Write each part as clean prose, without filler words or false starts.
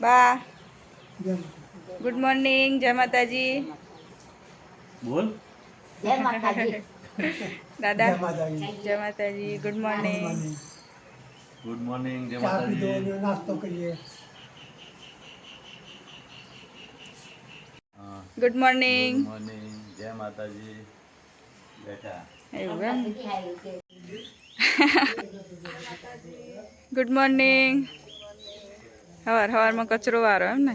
બા good morning, જય માતાજી. બોલ. જય માતાજી. દાદા જય માતાજી. જય માતાજી, ગુડ મોર્નિંગ. ગુડ મોર્નિંગ, જય ચા પીધો માતાજી. અને નાસ્તો કરીએ. હા, ગુડ મોર્નિંગ. ગુડ મોર્નિંગ, જય માતાજી. બેઠા. એવું એમ. Good morning. સવારમાં કચરો વારો એમ ને.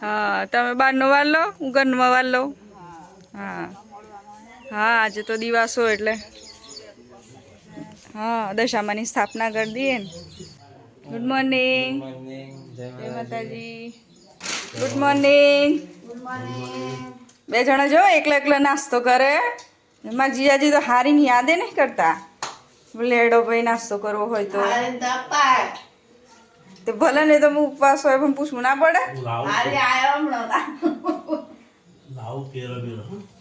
હા, તમે બહારનો વાર લો, હું ઘરમાં વાર લઉં. હા હા, આજે તો દિવાસો એટલે હા દશામાની સ્થાપના કરી દઈએ ને. ગુડ મોર્નિંગ, જય માતાજી. Good morning. બે જણા જો એકલા એકલા નાસ્તો કરે. એમાં જીજાજી તો હારીને યાદે નહીં કરતા. લેડો ભાઈ નાસ્તો કરવો હોય તો તે ભલે ને તો ઉપવાસ હોય પણ પૂછવું ના પડે.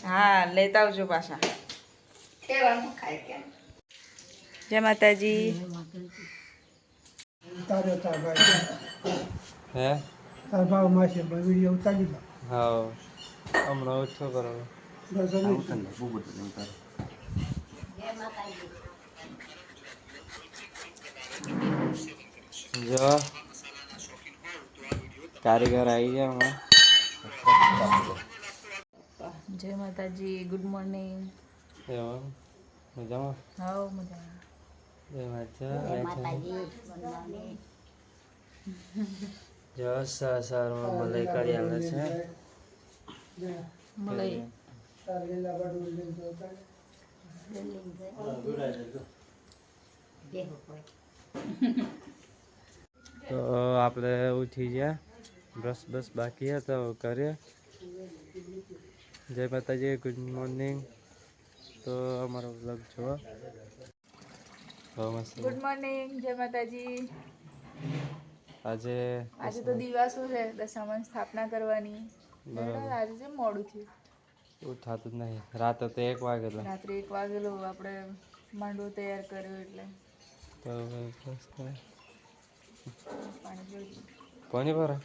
હા, લેતા આવજો પાછા. જય માતાજી. તારે તાર ભાઈ હે તાર ભાવ માસે વિડીયો ઉતારી દીધો. હા હમણાં ઓછો કરો. બસ હવે જો કારીગર આવી ગયા હમણાં. જય માતાજી, ગુડ મોર્નિંગ. એવા મજામાં. હા મજા. જય જય માતા. માતાજી. જો સારમાં મલાઈ કરી આલે છે. મલાઈ તાર લીલા બાજુ લઈને તો ઉતારી. તો આપણે ઉઠી ગયા, બ્રશ બસ બાકી હતા તો કરીએ. જય માતાજી, ગુડ મોર્નિંગ. તો અમારો વ્લોગ જુઓ. ગુડ મોર્નિંગ, જય માતાજી. આજે આજે તો દિવાસો છે, દશામાની સ્થાપના કરવાની. બરાબર. આજે છે મોડું થયું. એવું થતું જ નહીં. રાતે તો 1 વાગેલો. રાત્રે 1 વાગેલો. આપણે માંડવો તૈયાર કર્યો એટલે તો બસ કરે. પાણી જોઈ. પાણી ભરે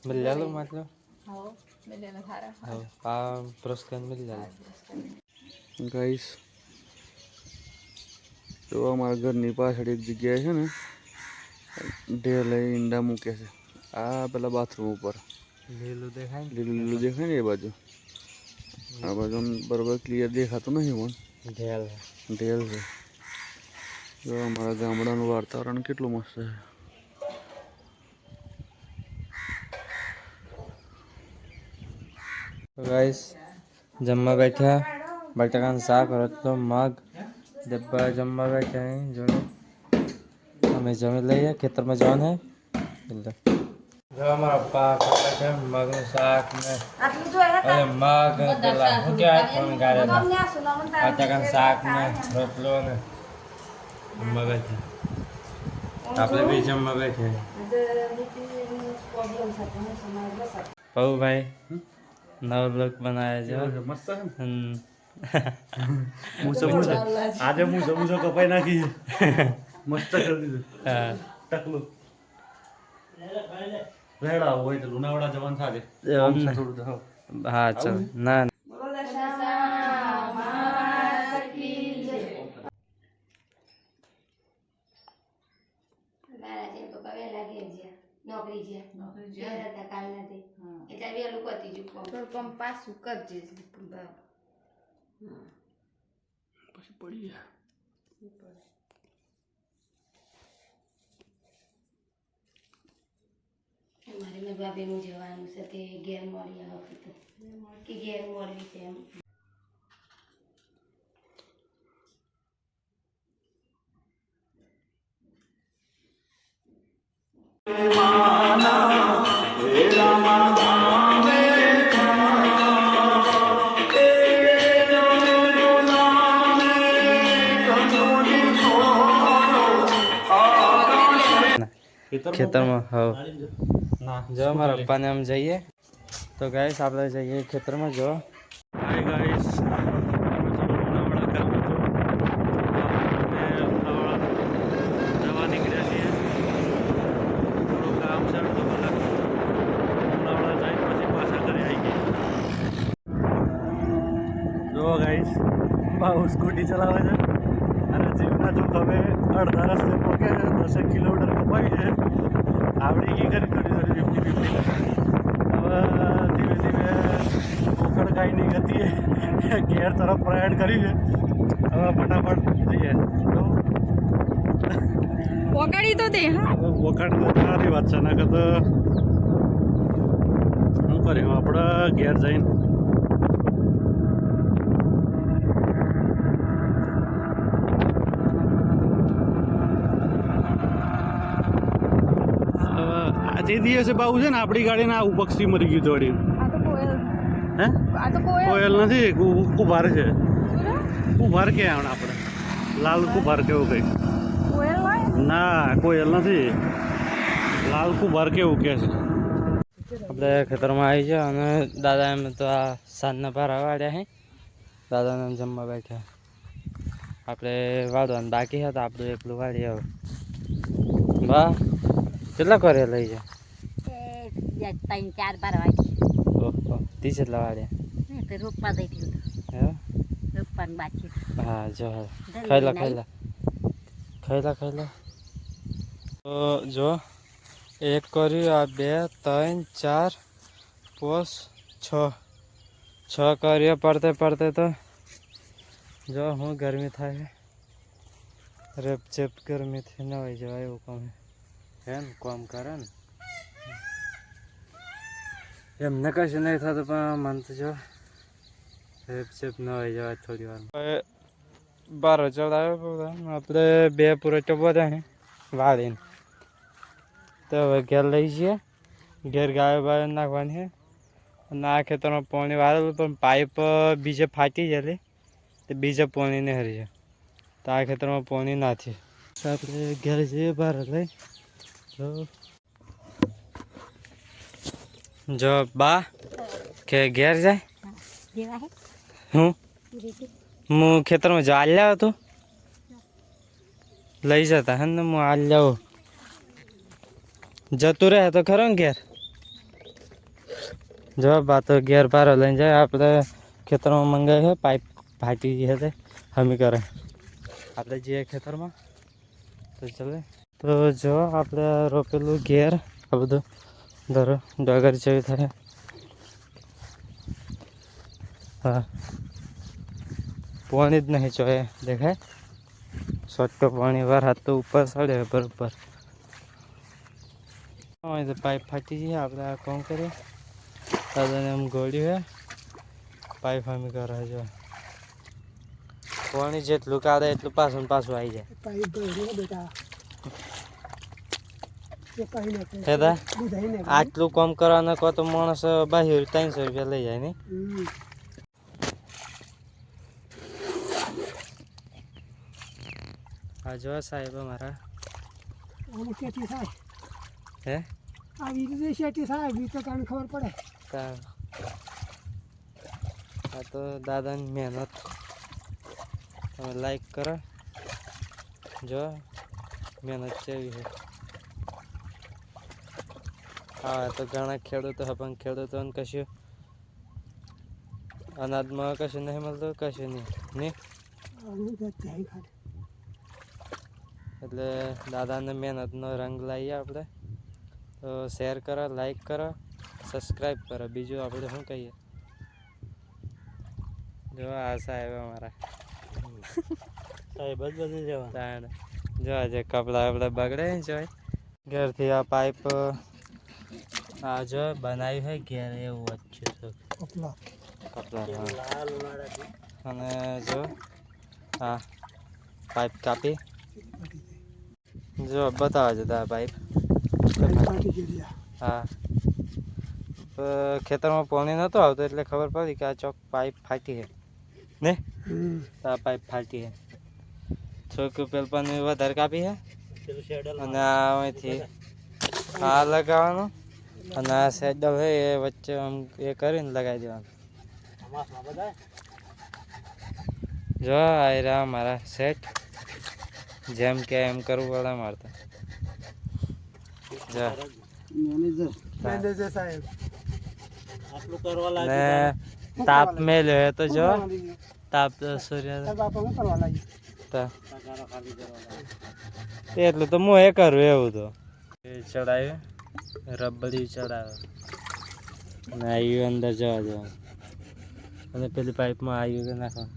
મિલ લો માટલો. હા મેલેલા થારા. હા આ પુરસ્કાર મિલ જાય. ગાઈસ તો અમારા ઘરની પાછળ એક જગ્યાએ છે ને ઢેર લઈ ઈંડા મૂકે છે. આ પેલા બાથરૂમ ઉપર લીલું દેખાય, લીલું દેખાય ને એ બાજુ. આ બાજુ બરોબર ક્લિયર દેખાતું નથી પણ ઢેલ છે. જો અમારા ગામડાનું વાતાવરણ કેટલું મસ્ત છે. ગાઈસ જમવા બેઠા, બટાકાનું શાક, રોટલો, મગ ડબ્બા જમવા બેઠા. જો અમે જમી લઈએ. ખેતરમાં જવાનું હે. જો અમારા પપ્પા ખાતા છે મગનું શાક ને મગ પેલા શું કહેવાય ફોન ગાળેલા, બટાકાનું શાક ને રોટલો ને મગ છે. આપણે બી જમવા બેઠે. ભાઈ નવો બ્લોગ બનાવ્યા છે મસ્ત. આજે હું સમજો કપાઈ નાખી મસ્ત કરી દીધું. હા ટકલું રેડા હોય તો લુણાવાડા જવાનું થાય. હા ચાલ ના પાછું કરજે. પછી પડી જાય. મારે મેં ભાભીનું જવાનું છે તે ઘેર મળી આ વખતે કે ઘેર મળવી છે એમ. ખેતરમાં હા જો અમારા પપ્પાને આમ જઈએ તો ગાઈસ આપણે જઈએ ખેતરમાં. જો હાય ગાઈસ જવાની બાબુ સ્કૂટી ચલાવે છે અને જીવના જોખમે અડધા રસ્તે પહોંચે છે. 10 કિલોમીટર કપાવી છે. આવડી ગઈ કરી થોડી 50-50. હવે ધીમે ધીમે ગોકળગાયની ગતિએ ઘેર તરફ પ્રયાણ કર્યું છે. હવે ફટાફટ જઈએ. પોકાડી તો દે હા. વખાણ તો સારી વાત છે. ના કરતા શું કર્યું આપણે ઘેર જઈને જે દિવસે બાબુ છે ને આપણી ગાડીને આવું પક્ષી મરી ગયું દોડી. આ તો કોયલ. હે આ તો કોયલ. કોયલ નથી, કુભાર છે. કુભાર કે આપણે લાલ કુભાર કેવું કંઈક. કોયલ હોય. ના કોયલ નથી, લાલ કુભાર કેવું કે છે. આપણે ખેતરમાં આવી છે અને દાદા એમ તો આ સાંજના ભારા વાળ્યા છે. દાદાને જમવા બેઠા. આપણે વાળવાનું બાકી હતા, આપણું એકલું વાળી આવે. વાહ કેટલા કરે લઈ જાય? 3-4 બાર વાગે ઓહો 30 જેટલા વાળ્યા. રોપવા દઈ દીધું. હે રોપવાનું બાકી. હા જો ખાઈલા તો જો 1 કર્યું, આ 2 3 4 5 6 કર્યો. પડતે તો જો હું ગરમી થાય રેપચેપ ગરમીથી ન હોય જવાય એવું કામ હે ને કામ કરે ને એમને કશું નહીં થતું, પણ મન તો જો રેપચેપ ન હોય જવાય થોડી વાર. હવે 12 ચડાવ્યો આપણે 2 પૂરા ટપોતા હે વાળીને. તો હવે ઘેર લઈ જઈએ. ઘેર ગાયો બાયો નાખવાની છે અને આ ખેતરમાં પાણી વાળેલું પણ પાઇપ બીજે ફાટી જાય તો બીજે પાણી નહીં હરી જાય. તો આ ખેતરમાં પાણી નાથી આપણે ઘેર જઈએ બહાર લઈ. જો બા કે ઘેર જાય હું ખેતરમાં જો હાલ લાવ તું લઈ જતા હે ને હું હાલ લાવ જતું રહે તો ખરો ને ઘેર. જો બા તો ઘેર પારો લઈને જાય. આપણે ખેતરમાં મંગાવી છે પાઇપ ફાટી ગઈ હતી હમી કરે. આપણે જઈએ ખેતરમાં તો ચાલે. તો જો આપણે રોપેલું ઘેર આ બધું ધરો ડગર જેવી થાય. હા પાણી જ નહીં ચોય દેખાય. છોટો પાણી વાર હાથ તો ઉપર ચડે બરોબર. તો પાઇપ ફાટી ગઈ. આપણે આ કોમ કરીએ દાદાને એમ ગોળ્યું હે પાઇપ હમી કરે. જો પાણી જેટલું કાઢે એટલું પાછું આવી જાય. પાઇપ ભર્યો બેટા એ કઈ નથી હેદા બુધાઈને આટલું કામ કરવાના કહો તો માણસ 200-300 રૂપિયા લઈ જાય ને. હા જો સાહેબ અમારા આમ શેઠી થાય હે આવી રીતે શેઠી થાય બી તો કાને ખબર પડે. આ તો દાદાની મહેનત. તમે લાઈક કરો જો મહેનત કેવી છે. હા તો ઘણા ખેડૂતો પણ ખેડૂતોને કશું અનાજમાં કશું નહીં મળતું, કશું નહીં. એટલે દાદાને મહેનતનો રંગ લાવીએ આપણે. તો શેર કરો, લાઈક કરો, સબસ્ક્રાઈબ કરો. બીજું આપણે શું કહીએ. જો આ સાહેબ અમારા સાહેબ જ બધું જવા. જો આજે કપડા બગડે ને જોઈ ઘેરથી આ પાઇપ આ જો બનાવ્યું હોય ઘેર એવું અચ્છું કપડા અને જો હા પાઇપ કાપી જો બતાવે છે આ પાઇપ. હા ખેતરમાં પાણી નહોતું આવતું એટલે ખબર પડી કે આ ચોક પાઇપ ફાટી છે ને. આ પાઇપ ફાટી છે. છોકરું પેલપાની વધારે કાપી છે અને અહીંથી આ લગાવવાનું અને આ સેડલ હોય એ વચ્ચે આમ એ કરીને લગાવી દેવાનું. જો આ રહ્યા મારા સેટ. જેમ કે એમ કરવું પડે મારે તો. મેનેજર સાહેબ ને તાપ મેલ્યો તો જો તાપ સૂર્ય તાર બાપા શું કરવા લાગી તા એટલે તો હું એ કરું એવું તો એ ચડાવ્યું રબડી ચડાવે અને આવ્યું અંદર જવા જવાનું અને પેલી પાઇપમાં આવ્યું કે નાખવાનું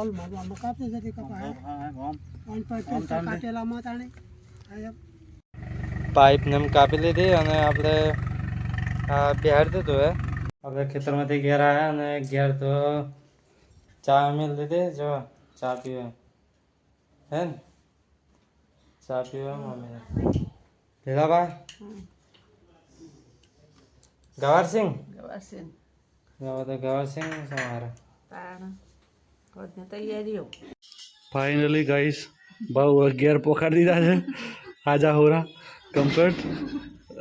ઓલમાં કાપી જતી કપા કાટેલામાં તાણે પાઇપ ને એમ કાપી લીધી અને આપણે આ બિહાર દીધું હે આપણે ખેતરમાંથી ઘેર આવ્યા અને ઘેર તો ચા મેળ લીધી જો ચા પીવે હે ને ચા પીવે મમ્મી ભીલાભાઈ ગવારસિંહ ગવારસિંહ તમારે ફાઇનલી ગાઈસ ભાવ 11 પોખાડી દીધા છે હાજા હોરા કમ્પ્લીટ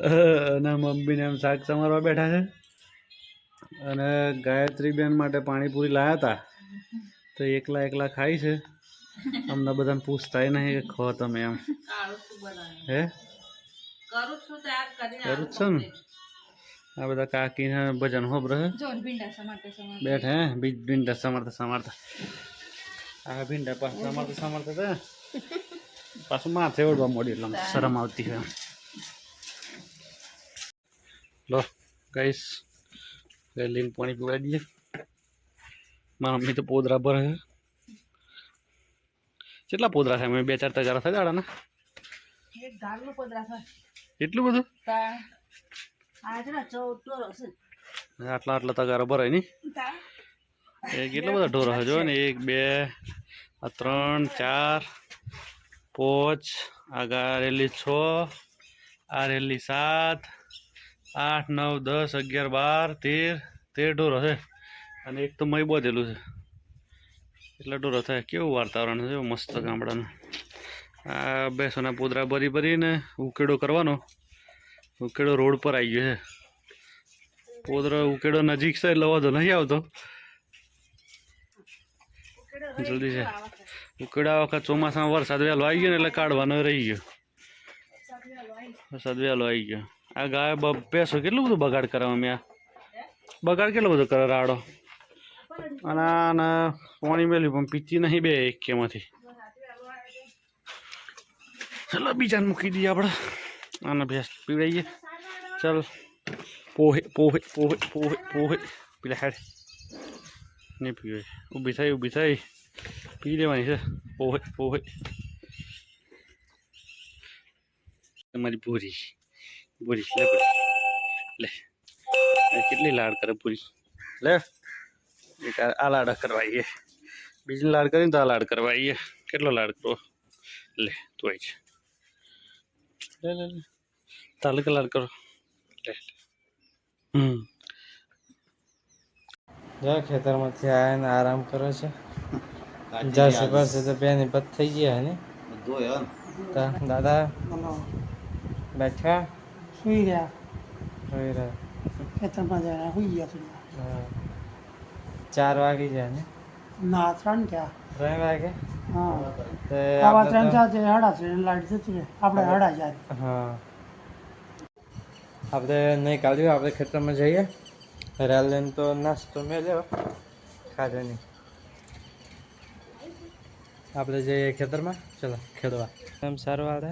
અને મમ્મીને એમ શાક સમારવા બેઠા છે અને ગાયત્રી બેન માટે પાણીપુરી લાવ્યા હતા તો એકલા ખાઈ છે અમને બધાને પૂછતાય નહીં કે ખો તમે એમ હે કરું છે ને આ બધા કાકીને ભજન હોબ રહે બેઠા હે ભીંડા સમારતા આ ભીંડા પાછા સમારતા હતા પાછું માથે ઓળવા મોડી એટલે શરમ આવતી છે લો ગાઈસ લીંબ પાણી પીવાડી દઈએ મારા મમ્મી તો પોદરા ભરે છે કેટલા પોદરા છે મેં 2-4 તજારા થાય દાડાના એટલું બધું આટલા તગારા ભરાય નહીં કેટલા બધા ઢોરો છે જો ને 1 2 3 4 5 આગા રેલી 6 આ રેલી 7 8 9 10 11 12 13 ઢોરો છે અને એક તો મય બોધેલું છે એટલા ઢોરો થાય કેવું વાતાવરણ છે મસ્ત ગામડાનું આ બેસોના પોદરા ભરીને ઉકેડો કરવાનો ઉકેડો રોડ પર આવી ગયો છે પોદરો ઉકેડો નજીક છે એટલે વાંધો નહીં આવતો જલ્દી છે ઉકેડા વખત ચોમાસામાં વરસાદ વહેલો આવી ગયો ને એટલે કાઢવાનો રહી ગયો વરસાદ વહેલો આવી ગયો આ ગાય ભેંસો કેટલું બધું બગાડ કરવા મેં બગાડ કેટલો બધો કરે રાડો અને આના પાણી મેલ્યું પણ પીતી નહીં બે એકેમાંથી ચાલો બીજાને મૂકી દઈએ આપણે આના ભેંસ પીવડાવીએ ચાલ પોહે પોહે પોહે પોહે પોહે પેલા હેડ નહીં પીવે ઊભી થઈ પી લેવાની છે પોહે પોહે તમારી પૂરી પૂરી લે લે કેટલી લાડ કરે પૂરી લે એક આ લાડ કરવાઈએ બીજી લાડ કરીને તો આ લાડ કરવાઈએ કેટલો લાડ કરવો લે તું આવી છે લે તાલે કે લાડ કરો લે જો ખેતરમાંથી આવ્યા ને આરામ કરે છે જર્સી પાસે તો બેની પત થઈ ગયા ને દાદા બેઠા સુઈ રહ્યા હોઈ રહ્યા ખેતરમાં જરા સુઈ ગયા થોડી હા 4 વાગી જાય ને ના 3 થયા 3 વાગે હા તે આવા 3 4 હાડા 3 લાઈટ જતી રહે આપણે હાડા જાય હા આપણે નહીં કાઢ્યું આપણે ખેતરમાં જઈએ રેલ લઈને તો નાસ્તો મેલ્યો ખાધો નહીં આપણે જઈએ ખેતરમાં ચલો ખેડવા એમ સારું આવે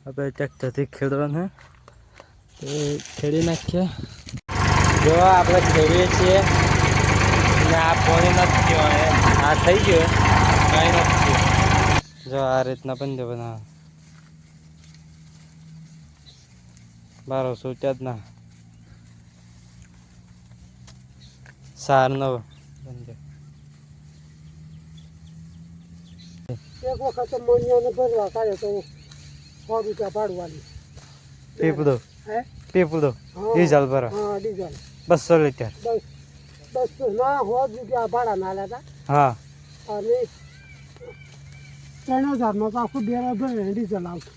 આપણે ટ્રેક્ટરથી ખેડવાનું તો ખેડી નાખીએ જો આપણે ખેડીએ છીએ ને આ પાણી નથી કહેવાય આ થઈ ગયો કાંઈ નથી જો આ રીતના પણ બનાવે બારો સૂટ્યા જ ના સાર નવ એક વખત મોનિયાને ભરવા કાઢે તો 100 રૂપિયા ભાડવાની પીપળો હે પીપળો ડીઝલ ભરો હા ડીઝલ 200 લીટર બસ ના 100 રૂપિયા ભાડા ના લેતા હા અને 3000 નો તો આખું બેરા ભરે ડીઝલ આવતું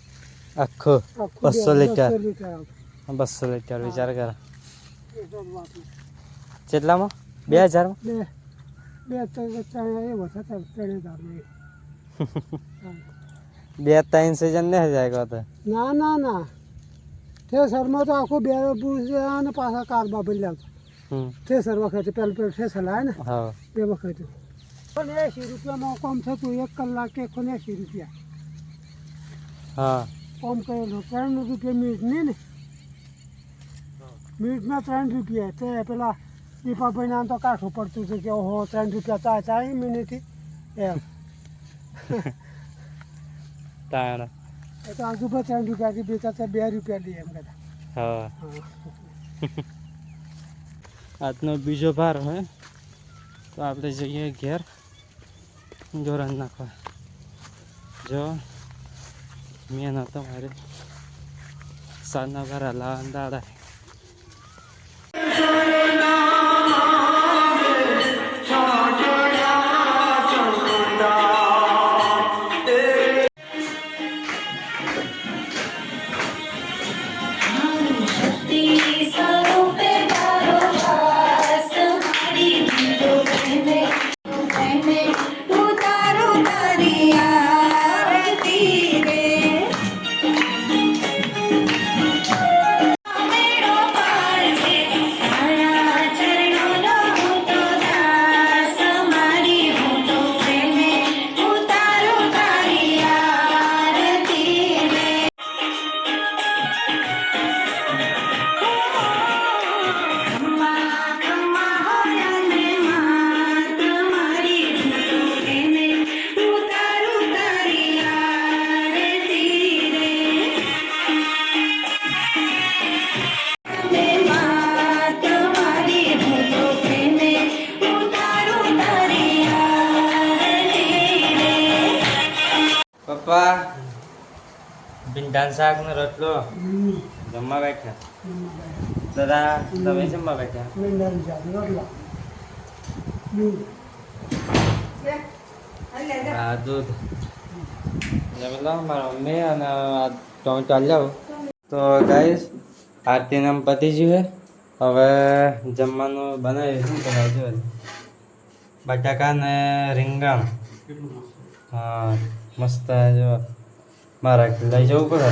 આખો 200 લીટર આવતું 200 લીટર વિચાર કરો કેટલામાં 2000 બે તો એવો થતા 3000 2-3 સીઝન નહીં જાય તો ના તે શર્મા તો આખું બેરો પૂછે અને પાછા કારબા ભરી લાવતા થ્રેસર વખતે પેલું થ્રેસર લાવે ને હા એ વખતે 80 રૂપિયામાં કામ થતું 1 કલાકે 80 રૂપિયા હા કામ કરેલું 3 રૂપિયા મિનિટ નહીં ને મિનિટમાં 3 રૂપિયા તે પેલા દીપાભાઈને આમ તો કાઠું પડતું હતું કે ઓહો 3 રૂપિયા ચાય મિનિટ એમ તાણ એ તો આજુબાજુ 3 રૂપિયાથી બેચા 2 રૂપિયા લઈએ એમ કહેતા હા આજનો બીજો ભાર હોય તો આપણે જઈએ ઘેર જોરાન નાખવા જો મેન હતો મારે સાંજના ભાર લાવવાના દાદા પપ્પા ભીંડાનું શાક ને રોટલો જમવા બેઠા દાદા તમે જમવા બેઠા મેંડાની જાત રોટલા દૂધ હા દૂધ જમી લો મારા મમ્મી અને ટોમેટો લાવ તો ગાઈસ આરતી નામ પતી ગયું છે હવે જમવાનું બનાવી શું બનાવ્યું બટાકા ને રીંગણ હા મસ્ત જો મારા લઈ જવું પડે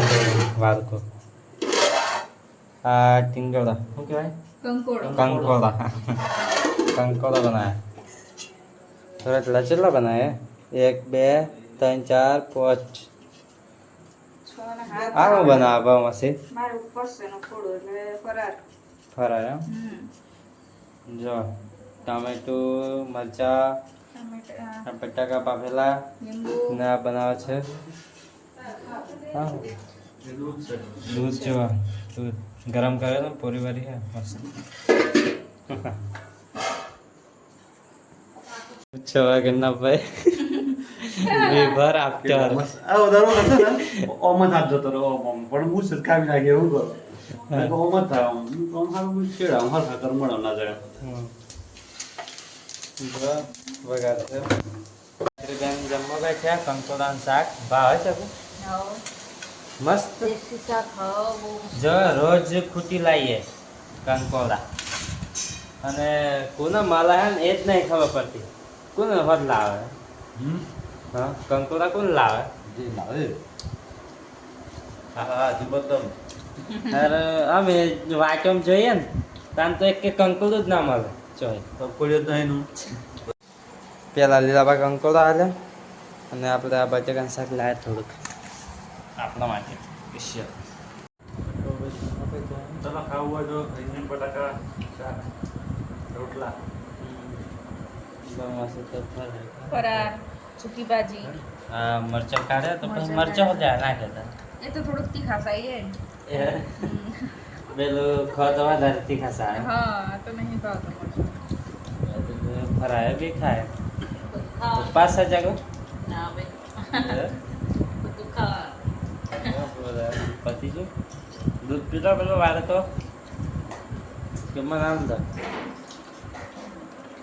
વારકો આ ટીંગડા શું કહેવાય કંકોડા કંકોડા બનાવ્યા થોડા લચેલા બનાવ્યા 1 2 3 4 5 આનું બનાવવા મસી ફરાર એમ જો ટામેટું મરચા બટાકા બાફેલા ને આ બનાવે છે હા દૂધ જો દૂધ ગરમ કરે તો પૂરી વારી હે મસ્ત છવા કે ના ભાઈ વિભર આપતો આ વધારો નથી ને ઓમ જ હાથ જતો રહ્યો ઓમ પણ હું સરકાવી નાખે એવું કરો ઓમ જ થાય ઓમ હારું છેડા હર ખાતર મળો ના જાય વગાર છે બેન જમવા બેઠ્યા કંકોડાનું શાક ભાવે છે મસ્ત જો રોજ ખૂટી લાવીએ કંકોડા અને કોને માલા હે ને એ જ નહીં ખબર પડતી કોને વધ લાવે હા કંકોડા કોણ લાવે જે લાવે હા હજુ બધો અરે અમે વાટમ જોઈએ ને તાન તો એક કંકોડું જ ના મળે ચોય તો કોઈ જ નહીં પેલા લીલાબા કંકોડા હાલે અને આપણે આ બટાકાનું શાક લાવે થોડુંક આપણા માટે સ્પેશિયલ તમે ખાવું હોય તો રીંગણ બટાકા શાક રોટલા ફરાર સૂકી ભાજી આ મરચાં કાઢે તો પછી મરચાં બધા નાખે એ તો થોડુંક તીખા થાય એ પેલું ખત વધારે તીખા સારા હા તો નહીં ભાવતો ફરાય બી ખાય પાંચ જાગો પતી ગયું દૂધ પીતો પેલો વારે તો કેમાં નામ તો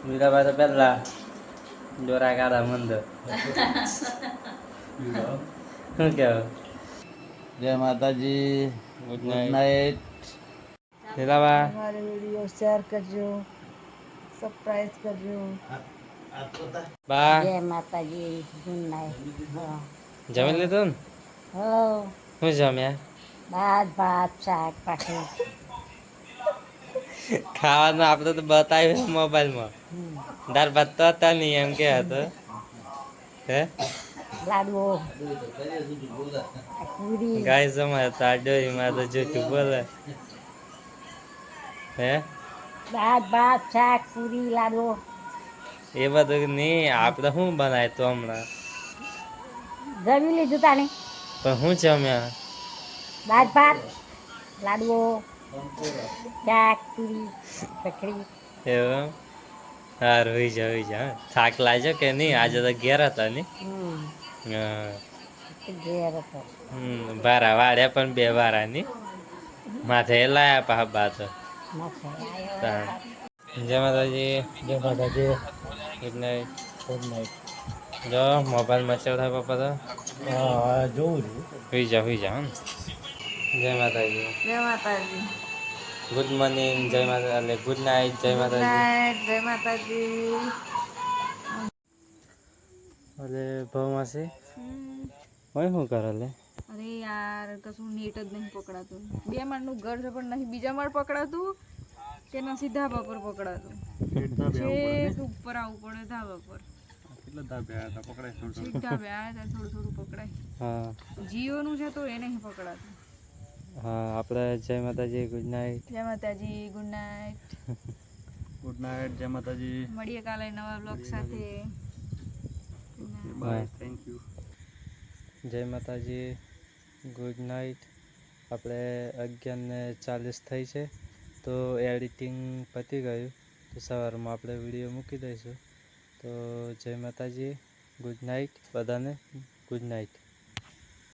મીરાભાઈ તો પહેલા દોરા કાઢા મંદર શું કહેવું જય માતાજી ગુડ નાઇટ લીલાબા અમારો વિડીયો શેર કરજો સબસ્ક્રાઇબ કરજો બા જય માતાજી ગુડ નાઇટ જમી લીધું ને હલો શું જમ્યા દાળ ભાત શાક પાછું ખાવાનું આપણે તો બતાવ્યું મોબાઈલમાં દાળ ભાત તો હતા નહીં એમ કે હતો હે લાડવો પૂરી ગાય સમય તો આ ડોરીમાં તો જૂઠું બોલે હે દાળ ભાત શાક પૂરી લાડવો એ બધું નહીં આપણે શું બનાય તો હમણાં જમી લીધું તાને પણ શું છે અમે દાળ ભાત લાડવો શાક પૂરી કચડી એવું સારું હોઈ જા હા. થાક લાગ્યો કે નહીં આજે તો ઘેર હતા નહીં હા ઘેર હતો ભારા વાળ્યા પણ 2 વારા ની માથે લાયા પા બા તો જય માતાજી ગુડ નાઇટ જો મોબાઈલ મચેવ થાય પપ્પા તો હા જોઉં છું હોઈ જા હં. જય માતાજી જય માતાજી. ગુડ મોર્નિંગ જય માતા એટલે ગુડ નાઇટ જય માતાજી નાઈટ જય માતાજી. અરે ભાવમાસી ઓય શું કરે લે અરે યાર કશું નેટ જ નહીં પકડાતું. 2 માળનું ઘર છે પણ નહીં બીજા માળ પકડાતું કે ના સીધા ધાબા પર પકડાતું. છેક ઉપર આવવું પડે ધાબા પર. કેટલા દાબ્યા હતા પકડાય થોડું છેક ધાબે આ ત્યાં થોડું પકડાય. હા જીઓનું છે તો એ નહીં પકડાતું. હા આપણે જય માતાજી ગુડ નાઇટ જય માતાજી ગુડ નાઇટ. ગુડ નાઇટ જય માતાજી મળીએ કાલે નવા બ્લોગ સાથે. બાય થેન્ક યુ જય માતાજી ગુડ નાઇટ. આપણે 11:40 થઈ છે તો એડિટિંગ પતી ગયું તો સવારમાં આપણે વિડીયો મૂકી દઈશું. તો જય માતાજી ગુડ નાઇટ બધાને ગુડ નાઇટ.